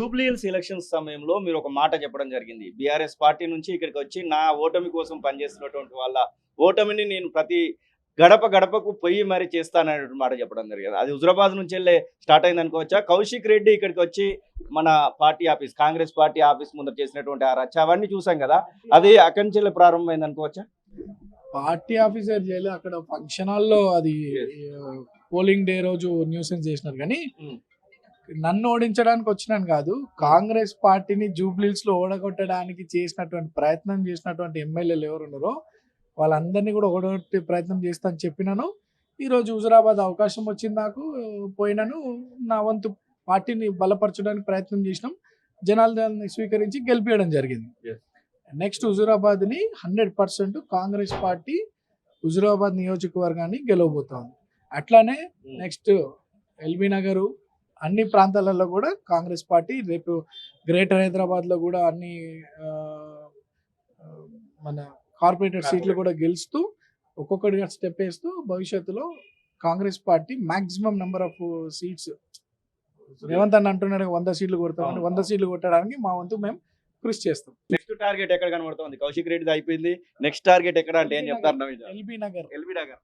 Jubilee hills elections సమయంలో మీరు ఒక మాట చెప్పడం జరిగింది. బీఆర్ఎస్ పార్టీ నుంచి ఇక్కడికి వచ్చి నా ఓటమి కోసం పనిచేస్తున్నటువంటి వాళ్ళ ఓటమిని నేను ప్రతి గడప గడపకు పొయ్యి మరి చేస్తాననేటువంటి మాట చెప్పడం జరిగింది. అది హుజురాబాద్ నుంచెల్లే స్టార్ట్ అయింది అనుకోవచ్చా? కౌశిక్ రెడ్డి ఇక్కడికి వచ్చి మన party office, Congress party office ముందర చేసినటువంటి ఆ రచ్చ అవన్నీ చూసాం కదా! అది అక్కడి నుంచెల్లే ప్రారంభమైంది అనుకోవచ్చా? పార్టీ ఆఫీసర్ చేయలేదు, అక్కడ ఫంక్షన్ హాల్లో అది పోలింగ్ డే రోజు న్యూసెన్స్ చేసినారు. కానీ నన్ను ఓడించడానికి వచ్చినాను కాదు, కాంగ్రెస్ పార్టీని జూబ్లీస్ లో ఓడగొట్టడానికి చేసినటువంటి ప్రయత్నం చేసినటువంటి ఎమ్మెల్యేలు ఎవరు ఉన్నారో వాళ్ళందరినీ కూడా ఓడగొట్టే ప్రయత్నం చేస్తా అని చెప్పినాను. ఈరోజు హుజురాబాద్ అవకాశం వచ్చింది, నాకు పోయినాను. నా వంతు పార్టీని బలపరచడానికి ప్రయత్నం చేసినాం. జనాలు దాన్ని స్వీకరించి గెలిపించడం జరిగింది. నెక్స్ట్ హుజురాబాద్ని 100% కాంగ్రెస్ పార్టీ హుజురాబాద్ నియోజకవర్గాన్ని గెలవబోతోంది. అట్లానే నెక్స్ట్ ఎల్బీ నగరు అన్ని ప్రాంతాలలో కూడా కాంగ్రెస్ పార్టీ రేపు గ్రేటర్ హైదరాబాద్లో కూడా అన్ని మన కార్పొరేటర్ సీట్లు కూడా గెలుస్తూ ఒక్కొక్కటిగా స్టెప్ వేస్తూ భవిష్యత్తులో Congress party maximum number of seats, Revanth అన్న అంటున్నాడు 100 సీట్లు కొడతామని, 100 సీట్లు కొట్టడానికి మా వంతు మేము కృషి చేస్తాం. నెక్స్ట్ టార్గెట్ ఎక్కడ కనబడుతుంది? కౌశిక్ రెడ్డిది అయిపోయింది. నెక్స్ట్ టార్గెట్ ఎక్కడ అంటే ఏం చెప్తారు? ఎల్బీ నగర్. ఎల్బీ నగర్